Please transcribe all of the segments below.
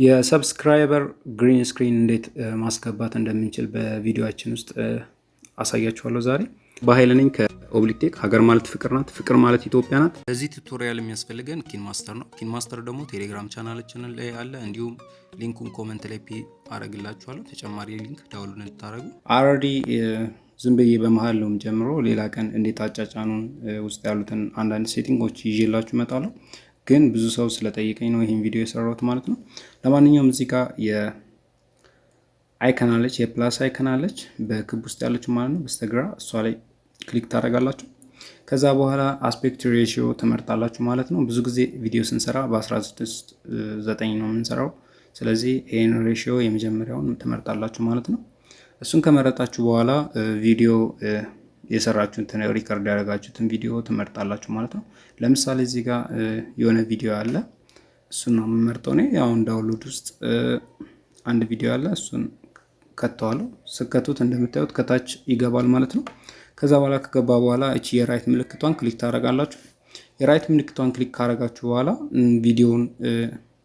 የሰብስክራይበር ግሪን ስክሪን እንዴት ማስገባት እንደምንችል በቪዲዮአችን ውስጥ አሳያችኋለሁ ዛሬ። በኃይል ነኝ ከኦብሊክ ቴክ። ሀገር ማለት ፍቅር ናት፣ ፍቅር ማለት ኢትዮጵያ ናት። ለዚህ ቱቶሪያል የሚያስፈልገን ኪን ማስተር ነው። ኪን ማስተር ደግሞ ቴሌግራም ቻናላችን ላይ አለ። እንዲሁም ሊንኩን ኮሜንት ላይ አረግላችኋለሁ። ተጨማሪ ሊንክ ዳውንሎድ እንድታረጉ። ኦሬዲ ዝም ብዬ በመሃል ነው ጀምሮ ሌላ ቀን እንዴት አጫጫኑን ውስጥ ያሉትን አንዳንድ ሴቲንጎች ይዤላችሁ እመጣለሁ። ግን ብዙ ሰው ስለጠየቀኝ ነው ይሄን ቪዲዮ የሰራሁት ማለት ነው። ለማንኛውም እዚህ ጋር የአይከን አለች፣ የፕላስ አይከን አለች በክብ ውስጥ ያለች ማለት ነው። በስተግራ እሷ ላይ ክሊክ ታደርጋላችሁ። ከዛ በኋላ አስፔክት ሬሽዮ ትመርጣላችሁ ማለት ነው። ብዙ ጊዜ ቪዲዮ ስንሰራ በ16:9 ነው የምንሰራው። ስለዚህ ይሄን ሬሽዮ የመጀመሪያውን ትመርጣላችሁ ማለት ነው። እሱን ከመረጣችሁ በኋላ ቪዲዮ የሰራችሁትን ሪከርድ ያደረጋችሁትን ቪዲዮ ትመርጣላችሁ ማለት ነው። ለምሳሌ እዚህ ጋር የሆነ ቪዲዮ አለ፣ እሱን ነው የምመርጠው እኔ። ያው ዳውንሎድ ውስጥ አንድ ቪዲዮ አለ፣ እሱን ከተዋለሁ። ስከቱት እንደምታዩት ከታች ይገባል ማለት ነው። ከዛ በኋላ ከገባ በኋላ እቺ የራይት ምልክቷን ክሊክ ታደርጋላችሁ። የራይት ምልክቷን ክሊክ ካደረጋችሁ በኋላ ቪዲዮውን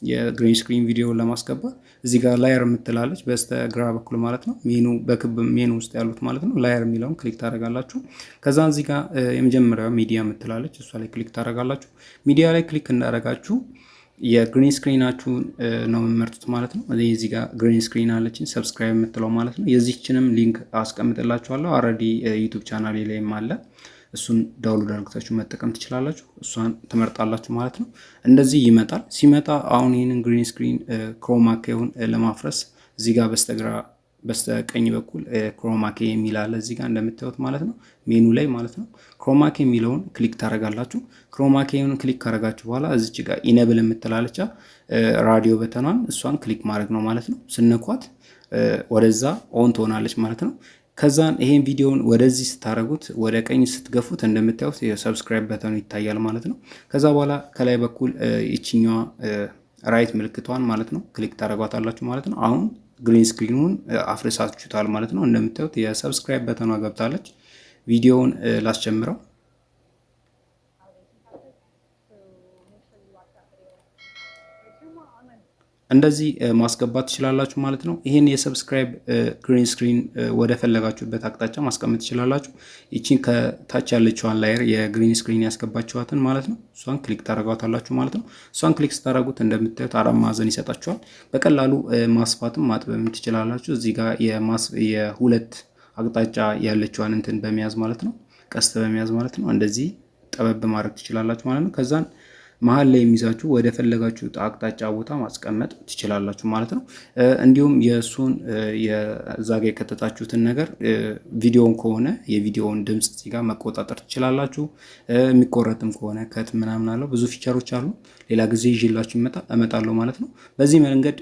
የግሪን ስክሪን ቪዲዮውን ለማስገባት እዚህ ጋር ላየር የምትላለች በስተግራ በኩል ማለት ነው። ሜኑ በክብ ሜኑ ውስጥ ያሉት ማለት ነው። ላየር የሚለውን ክሊክ ታደርጋላችሁ። ከዛ እዚህ ጋር የመጀመሪያው ሚዲያ የምትላለች እሷ ላይ ክሊክ ታደርጋላችሁ። ሚዲያ ላይ ክሊክ እንዳደረጋችሁ የግሪን ስክሪናችሁን ነው የምመርጡት ማለት ነው። እዚህ ጋር ግሪን ስክሪን አለችን ሰብስክራይብ የምትለው ማለት ነው። የዚህችንም ሊንክ አስቀምጥላችኋለሁ። ኦሬዲ ዩቲዩብ ቻናሌ ላይም አለ። እሱን ዳውንሎድ አድርጋችሁ መጠቀም ትችላላችሁ። እሷን ትመርጣላችሁ ማለት ነው። እንደዚህ ይመጣል። ሲመጣ አሁን ይሄንን ግሪን ስክሪን ክሮማ ኬውን ለማፍረስ እዚህ ጋር በስተቀኝ በኩል ክሮማ ኬ የሚል አለ እዚህ ጋር እንደምታዩት ማለት ነው። ሜኑ ላይ ማለት ነው። ክሮማ ኬ የሚለውን ክሊክ ታደርጋላችሁ። ክሮማ ኬውን ክሊክ ካደረጋችሁ በኋላ እዚች ጋር ኢኔብል የምትላለች ራዲዮ በተኗን እሷን ክሊክ ማድረግ ነው ማለት ነው። ስነኳት ወደዛ ኦን ትሆናለች ማለት ነው። ከዛን ይሄን ቪዲዮን ወደዚህ ስታረጉት ወደ ቀኝ ስትገፉት እንደምታዩት የሰብስክራይብ በተኑ ይታያል ማለት ነው። ከዛ በኋላ ከላይ በኩል እቺኛዋ ራይት ምልክቷን ማለት ነው ክሊክ ታረጋታላችሁ ማለት ነው። አሁን ግሪን ስክሪኑን አፍርሳችሁታል ማለት ነው። እንደምታዩት የሰብስክራይብ በተኗ ገብታለች። ቪዲዮውን ላስጀምረው። እንደዚህ ማስገባት ትችላላችሁ ማለት ነው። ይሄን የሰብስክራይብ ግሪን ስክሪን ወደ ፈለጋችሁበት አቅጣጫ ማስቀመጥ ትችላላችሁ። እቺን ከታች ያለችዋን ላየር የግሪን ስክሪን ያስገባችኋትን ማለት ነው እሷን ክሊክ ታረጋታላችሁ ማለት ነው። እሷን ክሊክ ስታረጉት እንደምታዩት አራት ማዕዘን ይሰጣችኋል። በቀላሉ ማስፋትም ማጥበብም ትችላላችሁ። እዚህ ጋር የሁለት አቅጣጫ ያለችዋን እንትን በመያዝ ማለት ነው፣ ቀስት በመያዝ ማለት ነው። እንደዚህ ጠበብ ማድረግ ትችላላችሁ ማለት ነው። ከዛን መሀል ላይ የሚይዛችሁ ወደ ፈለጋችሁ አቅጣጫ ቦታ ማስቀመጥ ትችላላችሁ ማለት ነው። እንዲሁም የሱን የዛ ጋር የከተታችሁትን ነገር ቪዲዮን ከሆነ የቪዲዮውን ድምጽ እዚህ ጋር መቆጣጠር ትችላላችሁ። የሚቆረጥም ከሆነ ከት ምናምን አለው ብዙ ፊቸሮች አሉ። ሌላ ጊዜ ይዤላችሁ እመጣለሁ ማለት ነው። በዚህ መንገድ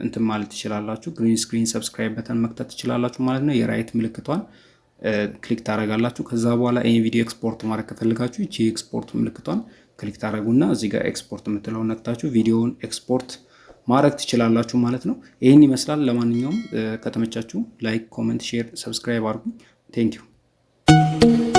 እንትን ማለት ትችላላችሁ። ግሪን ስክሪን ሰብስክራይብ በተን መክተት ትችላላችሁ ማለት ነው። የራይት ምልክቷን ክሊክ ታደርጋላችሁ። ከዛ በኋላ ይሄን ቪዲዮ ኤክስፖርት ማድረግ ከፈለጋችሁ እቺ ኤክስፖርት ምልክቷን ክሊክ ታደርጉና እዚህ ጋር ኤክስፖርት የምትለው ነክታችሁ ቪዲዮውን ኤክስፖርት ማድረግ ትችላላችሁ ማለት ነው። ይሄን ይመስላል። ለማንኛውም ከተመቻችሁ ላይክ፣ ኮሜንት፣ ሼር፣ ሰብስክራይብ አድርጉ። ቴንክ ዩ